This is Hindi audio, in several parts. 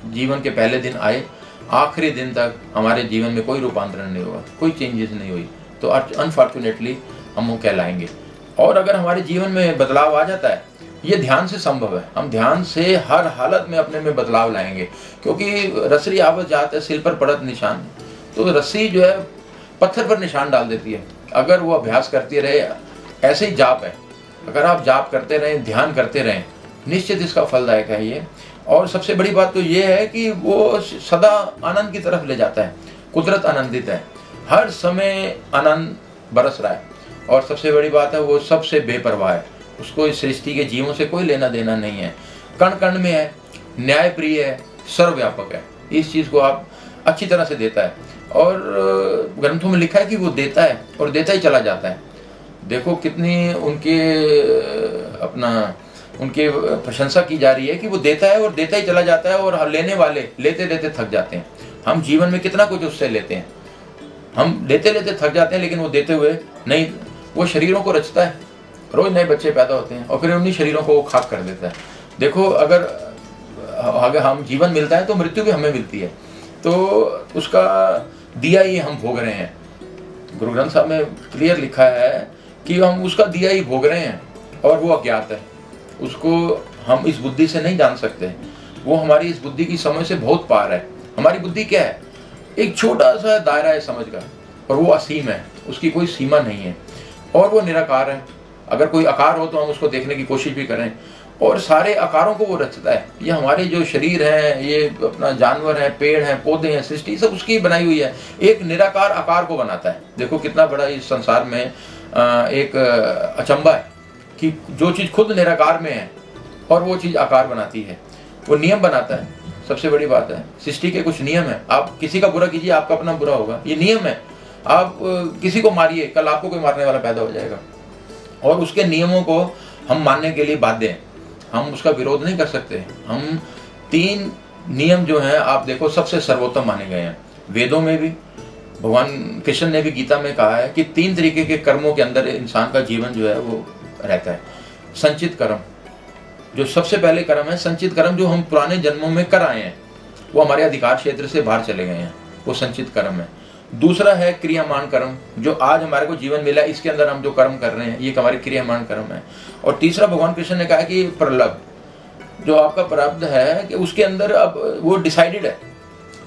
जीवन के पहले दिन आए, आखिरी दिन तक हमारे जीवन में कोई रूपांतरण नहीं हुआ, कोई चेंजेस नहीं हुई, तो अनफॉर्चुनेटली हम वो कहलाएंगे। और अगर हमारे जीवन में बदलाव आ जाता है, ये ध्यान से संभव है। हम ध्यान से हर हालत में अपने में बदलाव लाएंगे, क्योंकि रसरी आवत जात है सिल पर पड़त निशान। तो रस्सी जो है पत्थर पर निशान डाल देती है। अगर वो अभ्यास करती रहे, ऐसे ही जाप है, अगर आप जाप करते रहें, ध्यान करते रहें, निश्चित इसका फलदायक है ये। और सबसे बड़ी बात तो ये है कि वो सदा आनंद की तरफ ले जाता है। कुदरत आनंदित है, हर समय आनंद बरस रहा है। और सबसे बड़ी बात है, वो सबसे बेपरवाह है, उसको इस सृष्टि के जीवों से कोई लेना देना नहीं है। कण कण में है, न्यायप्रिय है, सर्वव्यापक है। इस चीज़ को आप अच्छी तरह से देता है। और ग्रंथों में लिखा है कि वो देता है और देता ही चला जाता है। देखो कितनी उनके प्रशंसा की जा रही है कि वो देता है और देता ही चला जाता है, और लेने वाले लेते लेते थक जाते हैं। हम जीवन में कितना कुछ उससे लेते हैं, हम लेते लेते थक जाते हैं, लेकिन वो देते हुए नहीं। वो शरीरों को रचता है, रोज नए बच्चे पैदा होते हैं और फिर उन्हीं शरीरों को वो खाक कर देता है। देखो अगर हम जीवन मिलता है तो मृत्यु भी हमें मिलती है, तो उसका दिया ही हम भोग रहे हैं। गुरु ग्रंथ साहब में क्लियर लिखा है कि हम उसका दिया ही भोग रहे हैं, और वो अज्ञात है, उसको हम इस बुद्धि से नहीं जान सकते। वो हमारी इस बुद्धि की समझ से बहुत पार है। हमारी बुद्धि क्या है? एक छोटा सा दायरा है समझ का, और वो असीम है, उसकी कोई सीमा नहीं है, और वो निराकार है। अगर कोई आकार हो तो हम उसको देखने की कोशिश भी करें, और सारे आकारों को वो रचता है। ये हमारे जो शरीर हैं, ये अपना जानवर हैं, पेड़ हैं, पौधे हैं, सृष्टि सब उसकी बनाई हुई है। एक निराकार आकार को बनाता है। देखो कितना बड़ा इस संसार में एक अचंबा है कि जो चीज़ खुद निराकार में है और वो चीज़ आकार बनाती है, वो नियम बनाता है। सबसे बड़ी बात है, सृष्टि के कुछ नियम है। आप किसी का बुरा कीजिए, आपका अपना बुरा होगा, ये नियम है। आप किसी को मारिए, कल आपको कोई मारने वाला पैदा हो जाएगा, और उसके नियमों को हम मानने के लिए बाध्य हैं। हम उसका विरोध नहीं कर सकते। हम 3 नियम जो हैं, आप देखो सबसे सर्वोत्तम माने गए हैं। वेदों में भी भगवान कृष्ण ने भी गीता में कहा है कि 3 तरीके के कर्मों के अंदर इंसान का जीवन जो है वो रहता है। संचित कर्म, जो सबसे पहले कर्म है, संचित कर्म जो हम पुराने जन्मों में कर आए हैं, वो हमारे अधिकार क्षेत्र से बाहर चले गए हैं, वो संचित कर्म है। दूसरा है क्रियामान कर्म, जो आज हमारे को जीवन मिला, इसके अंदर हम जो कर्म कर रहे हैं, ये हमारे क्रियामान कर्म है। और तीसरा भगवान कृष्ण ने कहा कि प्रलब्ध, जो आपका प्रारब्ध है, कि उसके अंदर अब वो डिसाइडेड है।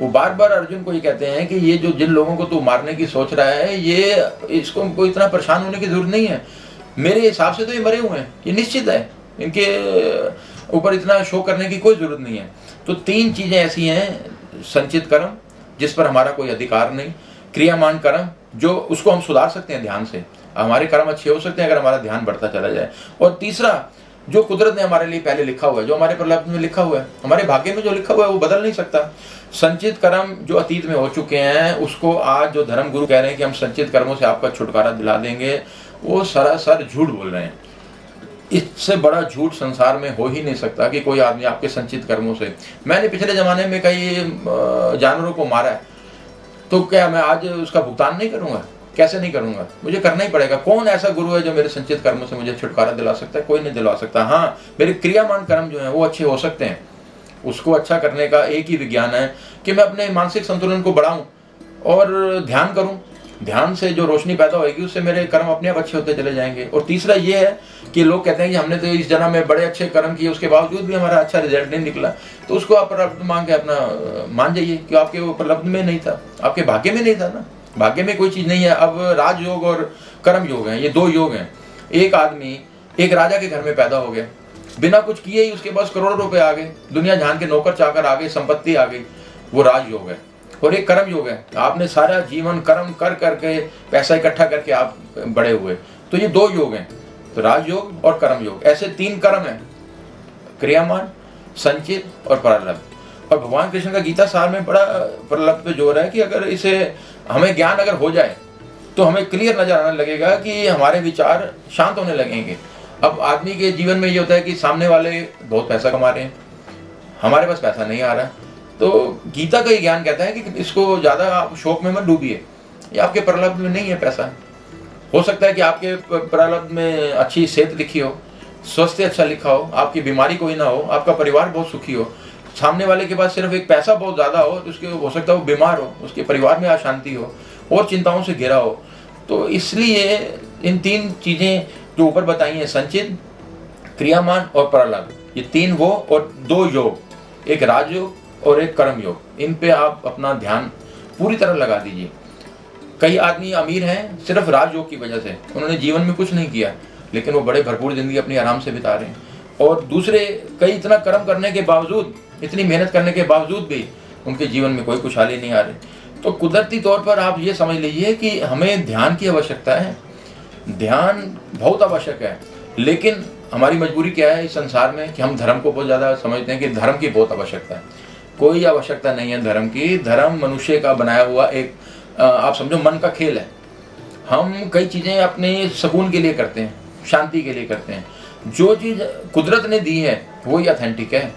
वो बार बार अर्जुन को ये कहते हैं कि ये जो जिन लोगों को तू मारने की सोच रहा है, ये इसको कोई इतना परेशान होने की जरूरत नहीं है। मेरे हिसाब से तो ये मरे हुए हैं, ये निश्चित है, इनके ऊपर इतना शोक करने की कोई जरूरत नहीं है। तो 3 चीजें ऐसी हैं, संचित कर्म जिस पर हमारा कोई अधिकार नहीं, क्रियामान कर्म जो उसको हम सुधार सकते हैं ध्यान से, हमारे कर्म अच्छे हो सकते हैं अगर हमारा ध्यान बढ़ता चला जाए, और तीसरा जो कुदरत ने हमारे लिए पहले लिखा हुआ है, जो हमारे प्रलब्ध में लिखा हुआ है, हमारे भाग्य में जो लिखा हुआ है, वो बदल नहीं सकता। संचित कर्म जो अतीत में हो चुके हैं, उसको आज जो धर्म गुरु कह रहे हैं कि हम संचित कर्मों से आपका छुटकारा दिला देंगे, वो सरासर झूठ बोल रहे हैं। इससे बड़ा झूठ संसार में हो ही नहीं सकता कि कोई आदमी आपके संचित कर्मों से, मैंने पिछले जमाने में कई जानवरों को मारा है, तो क्या मैं आज उसका भुगतान नहीं करूंगा? कैसे नहीं करूंगा? मुझे करना ही पड़ेगा। कौन ऐसा गुरु है जो मेरे संचित कर्मों से मुझे छुटकारा दिला सकता है? कोई नहीं दिला सकता। हाँ, मेरे क्रियामान कर्म जो हैं वो अच्छे हो सकते हैं। उसको अच्छा करने का एक ही विज्ञान है कि मैं अपने मानसिक संतुलन को बढ़ाऊं और ध्यान करूं। ध्यान से जो रोशनी पैदा होगी उससे मेरे कर्म अपने आप अच्छे होते चले जाएंगे। और तीसरा ये है कि लोग कहते हैं कि हमने तो इस जन्म में बड़े अच्छे कर्म किए, उसके बावजूद भी हमारा अच्छा रिजल्ट नहीं निकला, तो उसको आप प्रारब्ध मांग के अपना मान जाइए कि आपके वो प्रारब्ध में नहीं था, आपके भाग्य में नहीं था ना। भाग्य में कोई चीज नहीं है। अब राजयोग और कर्म योग हैं, ये 2 योग हैं। एक आदमी एक राजा के घर में पैदा हो गया, बिना कुछ किए ही उसके पास करोड़ों रुपए आ गए, दुनिया जहान के नौकर चाकर आ गए, संपत्ति आ गई, वो राजयोग है। और एक कर्म योग है, आपने सारा जीवन कर्म कर करके पैसा इकट्ठा करके आप बड़े हुए, तो ये 2 योग हैं, तो राजयोग और कर्म योग। ऐसे 3 कर्म हैं, क्रियामान, संचित और प्रलब्ध। और भगवान कृष्ण का गीता सार में बड़ा प्रलब्ध पे जोर है कि अगर इसे हमें ज्ञान अगर हो जाए तो हमें क्लियर नजर आने लगेगा कि हमारे विचार शांत होने लगेंगे। अब आदमी के जीवन में ये होता है कि सामने वाले बहुत पैसा कमा रहे हैं, हमारे पास पैसा नहीं आ रहा, तो गीता का ये ज्ञान कहता है कि इसको ज्यादा आप शौक में मत डूबिए, ये आपके प्रलब्ध में नहीं है पैसा। हो सकता है कि आपके प्रलब्ध में अच्छी सेहत लिखी हो, स्वास्थ्य अच्छा लिखा हो, आपकी बीमारी कोई ना हो, आपका परिवार बहुत सुखी हो, सामने वाले के पास सिर्फ एक पैसा बहुत ज़्यादा हो तो उसके हो सकता है वो बीमार हो, उसके परिवार में अशांति हो और चिंताओं से घिरा हो। तो इसलिए इन 3 चीज़ें जो ऊपर बताई हैं, संचित, क्रियामान और प्रलग, ये 3 वो और 2 योग, एक राजयोग और एक कर्म योग, इन पे आप अपना ध्यान पूरी तरह लगा दीजिए। कई आदमी अमीर हैं सिर्फ राजयोग की वजह से, उन्होंने जीवन में कुछ नहीं किया लेकिन वो बड़े भरपूर ज़िंदगी अपनी आराम से बिता रहे हैं। और दूसरे कई इतना कर्म करने के बावजूद, इतनी मेहनत करने के बावजूद भी उनके जीवन में कोई खुशहाली नहीं आ रही। तो कुदरती तौर पर आप ये समझ लीजिए कि हमें ध्यान की आवश्यकता है, ध्यान बहुत आवश्यक है। लेकिन हमारी मजबूरी क्या है इस संसार में कि हम धर्म को बहुत ज़्यादा समझते हैं कि धर्म की बहुत आवश्यकता है। कोई आवश्यकता नहीं है धर्म की। धर्म मनुष्य का बनाया हुआ एक आप समझो मन का खेल है। हम कई चीज़ें अपने सुकून के लिए करते हैं, शांति के लिए करते हैं। जो चीज़ कुदरत ने दी है वही ऑथेंटिक है।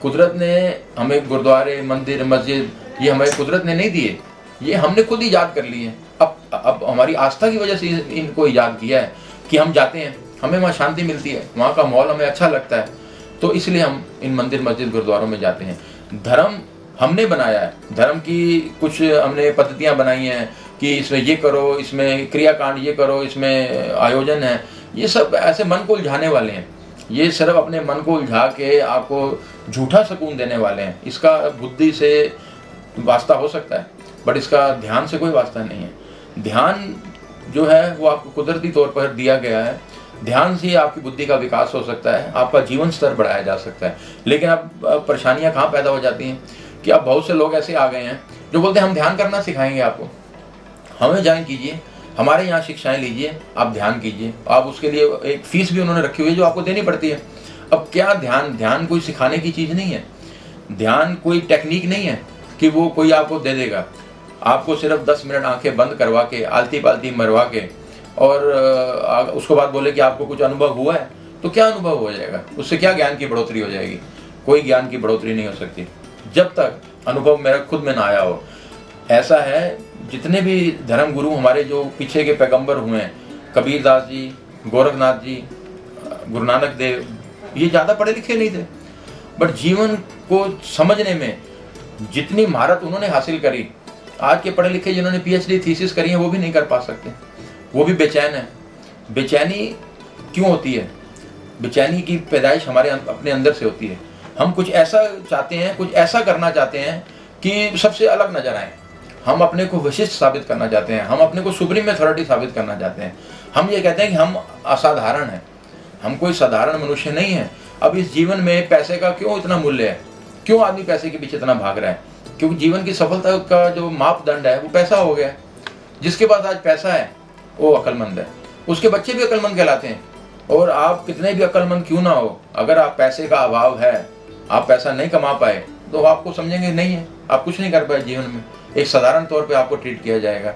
कुदरत ने हमें गुरुद्वारे, मंदिर, मस्जिद, ये हमें कुदरत ने नहीं दिए, ये हमने खुद ईजाद कर लिए हैं। अब हमारी आस्था की वजह से इनको ईजाद किया है कि हम जाते हैं, हमें वहाँ शांति मिलती है, वहाँ का माहौल हमें अच्छा लगता है, तो इसलिए हम इन मंदिर, मस्जिद, गुरुद्वारों में जाते हैं। धर्म हमने बनाया है, धर्म की कुछ हमने पद्धतियाँ बनाई हैं कि इसमें ये करो, इसमें क्रियाकांड ये करो, इसमें आयोजन है। ये सब ऐसे मन को उलझाने वाले हैं, ये सिर्फ अपने मन को उलझा के आपको झूठा सुकून देने वाले हैं। इसका बुद्धि से वास्ता हो सकता है बट इसका ध्यान से कोई वास्ता नहीं है। ध्यान जो है वो आपको कुदरती तौर पर दिया गया है। ध्यान से आपकी बुद्धि का विकास हो सकता है, आपका जीवन स्तर बढ़ाया जा सकता है। लेकिन अब परेशानियां कहाँ पैदा हो जाती हैं कि अब बहुत से लोग ऐसे आ गए हैं जो बोलते हैं हम ध्यान करना सिखाएंगे आपको, हमें ज्वाइन कीजिए, हमारे यहाँ शिक्षाएं लीजिए, आप ध्यान कीजिए। आप उसके लिए एक फीस भी उन्होंने रखी हुई है जो आपको देनी पड़ती है। अब क्या ध्यान कोई सिखाने की चीज़ नहीं है, ध्यान कोई टेक्निक नहीं है कि वो कोई आपको दे देगा। आपको सिर्फ 10 मिनट आंखें बंद करवा के, आलती पालती मरवा के और उसके बाद बोले कि आपको कुछ अनुभव हुआ है, तो क्या अनुभव हो जाएगा? उससे क्या ज्ञान की बढ़ोतरी हो जाएगी? कोई ज्ञान की बढ़ोतरी नहीं हो सकती जब तक अनुभव मेरा खुद में ना आया हो। ऐसा है जितने भी धर्म गुरु हमारे जो पीछे के पैगंबर हुए हैं, कबीरदास जी, गोरखनाथ जी, गुरु नानक देव, ये ज़्यादा पढ़े लिखे नहीं थे बट जीवन को समझने में जितनी महारत उन्होंने हासिल करी, आज के पढ़े लिखे जिन्होंने PhD थीसिस करी है वो भी नहीं कर पा सकते, वो भी बेचैन है। बेचैनी क्यों होती है? बेचैनी की पैदाइश हमारे अपने अंदर से होती है। हम कुछ ऐसा चाहते हैं, कुछ ऐसा करना चाहते हैं कि सबसे अलग नजर आए। हम अपने को विशिष्ट साबित करना चाहते हैं, हम अपने को सुप्रीम अथॉरिटी साबित करना चाहते हैं। हम ये कहते हैं कि हम असाधारण हैं, हम कोई साधारण मनुष्य नहीं है। अब इस जीवन में पैसे का क्यों इतना मूल्य है? क्यों आदमी पैसे के पीछे इतना भाग रहा है? क्योंकि जीवन की सफलता का जो मापदंड है वो पैसा हो गया। जिसके पास आज पैसा है वो अक्लमंद है, उसके बच्चे भी अक्लमंद कहलाते हैं। और आप कितने भी अक्लमंद क्यों ना हो, अगर आप पैसे का अभाव है, आप पैसा नहीं कमा पाए, तो आपको समझेंगे नहीं है, आप कुछ नहीं कर पाए जीवन में, एक साधारण तौर पे आपको ट्रीट किया जाएगा।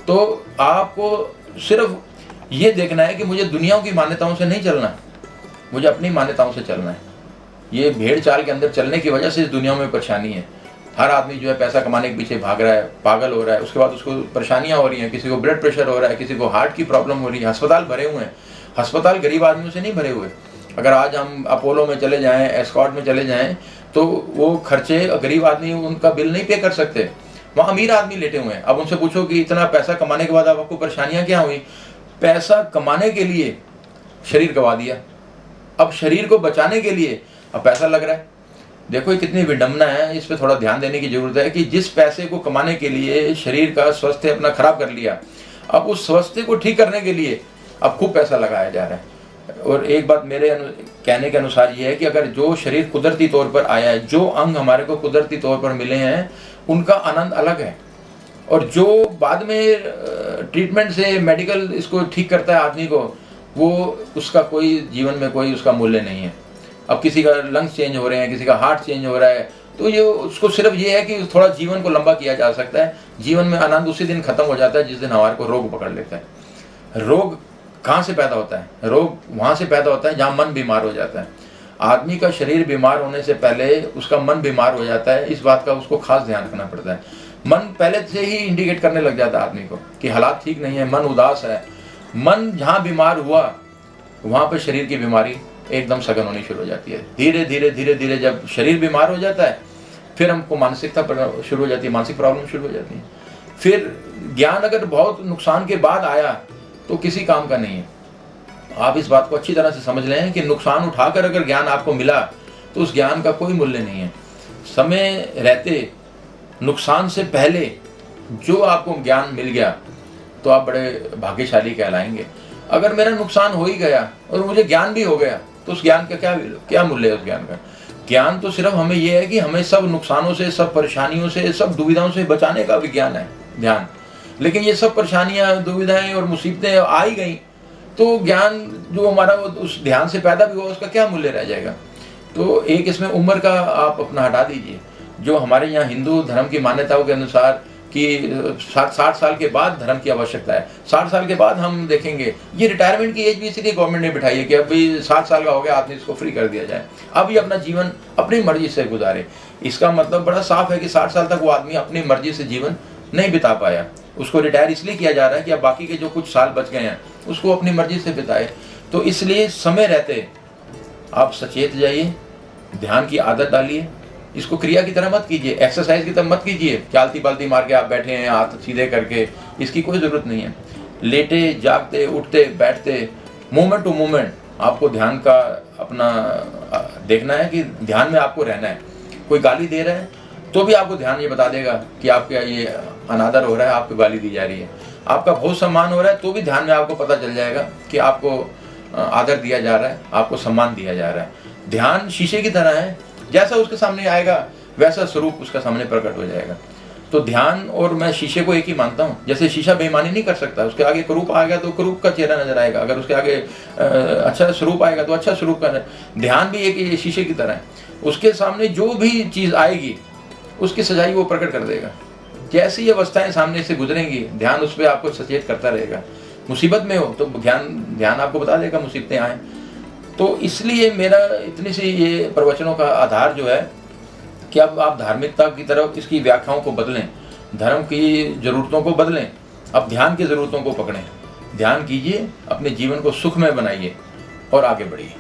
तो आपको सिर्फ ये देखना है कि मुझे दुनिया की मान्यताओं से नहीं चलना, मुझे अपनी मान्यताओं से चलना है। ये भेड़ चाल के अंदर चलने की वजह से इस दुनिया में परेशानी है। हर आदमी जो है पैसा कमाने के पीछे भाग रहा है, पागल हो रहा है, उसके बाद उसको परेशानियां हो रही हैं, किसी को ब्लड प्रेशर हो रहा है, किसी को हार्ट की प्रॉब्लम हो रही है, अस्पताल भरे हुए हैं। अस्पताल गरीब आदमियों से नहीं भरे हुए। अगर आज हम अपोलो में चले जाएं, एस्कॉर्ट में चले जाएं, तो वो खर्चे गरीब आदमी उनका बिल नहीं पे कर सकते, वहाँ अमीर आदमी लेटे हुए हैं। अब उनसे पूछो कि इतना पैसा कमाने के बाद अब आपको परेशानियां क्या हुई? पैसा कमाने के लिए शरीर गवा दिया, अब शरीर को बचाने के लिए अब पैसा लग रहा है। देखो ये कितनी विडंबना है, इस पे थोड़ा ध्यान देने की जरूरत है कि जिस पैसे को कमाने के लिए शरीर का स्वास्थ्य अपना खराब कर लिया, अब उस स्वास्थ्य को ठीक करने के लिए अब खूब पैसा लगाया जा रहा है। और एक बात मेरे कहने के अनुसार ये है कि अगर जो शरीर कुदरती तौर पर आया है, जो अंग हमारे को कुदरती तौर पर मिले हैं, उनका आनंद अलग है। और जो बाद में ट्रीटमेंट से मेडिकल इसको ठीक करता है आदमी को, वो उसका कोई जीवन में कोई उसका मूल्य नहीं है। अब किसी का लंग्स चेंज हो रहे हैं, किसी का हार्ट चेंज हो रहा है, तो ये उसको सिर्फ ये है कि थोड़ा जीवन को लंबा किया जा सकता है। जीवन में आनंद उसी दिन खत्म हो जाता है जिस दिन हमारे को रोग पकड़ लेता है। रोग कहाँ से पैदा होता है? रोग वहाँ से पैदा होता है जहाँ मन बीमार हो जाता है। आदमी का शरीर बीमार होने से पहले उसका मन बीमार हो जाता है, इस बात का उसको खास ध्यान रखना पड़ता है। मन पहले से ही इंडिकेट करने लग जाता है आदमी को कि हालात ठीक नहीं है, मन उदास है। मन जहाँ बीमार हुआ वहाँ पर शरीर की बीमारी एकदम सघन होनी शुरू हो जाती है। धीरे धीरे धीरे धीरे जब शरीर बीमार हो जाता है, फिर हमको मानसिकता शुरू हो जाती है, मानसिक प्रॉब्लम शुरू हो जाती है। फिर ज्ञान अगर बहुत नुकसान के बाद आया तो किसी काम का नहीं है। आप इस बात को अच्छी तरह से समझ लें कि नुकसान उठाकर अगर ज्ञान आपको मिला तो उस ज्ञान का कोई मूल्य नहीं है। समय रहते, नुकसान से पहले जो आपको ज्ञान मिल गया तो आप बड़े भाग्यशाली कहलाएंगे। अगर मेरा नुकसान हो ही गया और मुझे ज्ञान भी हो गया तो उस ज्ञान का क्या मूल्य है उस ज्ञान का? ज्ञान तो सिर्फ हमें यह है कि हमें सब नुकसानों से, सब परेशानियों से, सब दुविधाओं से बचाने का विज्ञान है ध्यान। लेकिन ये सब परेशानियां, दुविधाएं और मुसीबतें आ ही गई तो ज्ञान जो हमारा उस ध्यान से पैदा भी हुआ उसका क्या मूल्य रह जाएगा? तो एक इसमें उम्र का आप अपना हटा दीजिए। जो हमारे यहाँ हिंदू धर्म की मान्यताओं के अनुसार कि 60 साल के बाद धर्म की आवश्यकता है, 60 साल के बाद हम देखेंगे। ये रिटायरमेंट की एज भी इसलिए गवर्नमेंट ने बिठाई है कि अभी 60 साल का हो गया, आपने इसको फ्री कर दिया जाए, अब ये अपना जीवन अपनी मर्जी से गुजारे। इसका मतलब बड़ा साफ है कि 60 साल तक वो आदमी अपनी मर्जी से जीवन नहीं बिता पाया। उसको रिटायर इसलिए किया जा रहा है कि अब बाकी के जो कुछ साल बच गए हैं उसको अपनी मर्जी से बिताए। तो इसलिए समय रहते आप सचेत जाइए, ध्यान की आदत डालिए। इसको क्रिया की तरह मत कीजिए, एक्सरसाइज की तरह मत कीजिए, चालती बालती मार के आप बैठे हैं हाथ सीधे करके, इसकी कोई ज़रूरत नहीं है। लेटे, जागते, उठते, बैठते, मोमेंट टू मोमेंट आपको ध्यान का अपना देखना है कि ध्यान में आपको रहना है। कोई गाली दे रहा है तो भी आपको ध्यान ये बता देगा कि आपका ये अनादर हो रहा है, आपको गाली दी जा रही है। आपका बहुत सम्मान हो रहा है तो भी ध्यान में आपको पता चल जाएगा कि आपको आदर दिया जा रहा है, आपको सम्मान दिया जा रहा है। ध्यान शीशे की तरह है, जैसा उसके सामने आएगा वैसा स्वरूप उसका सामने प्रकट हो जाएगा। तो ध्यान और मैं शीशे को एक ही मानता हूँ। जैसे शीशा बेईमानी नहीं कर सकता, उसके आगे करूप आएगा तो करूप का चेहरा नजर आएगा, अगर उसके आगे अच्छा स्वरूप आएगा तो अच्छा स्वरूप का। ध्यान भी एक शीशे की तरह है, उसके सामने जो भी चीज़ आएगी उसकी सच्चाई वो प्रकट कर देगा। जैसी अवस्थाएं सामने से गुजरेंगी ध्यान उस पर आपको सचेत करता रहेगा। मुसीबत में हो तो ध्यान आपको बता देगा मुसीबतें आए। तो इसलिए मेरा इतनी सी ये प्रवचनों का आधार जो है कि अब आप धार्मिकता की तरफ इसकी व्याख्याओं को बदलें, धर्म की ज़रूरतों को बदलें, अब ध्यान की ज़रूरतों को पकड़ें। ध्यान कीजिए, अपने जीवन को सुखमय बनाइए और आगे बढ़िए।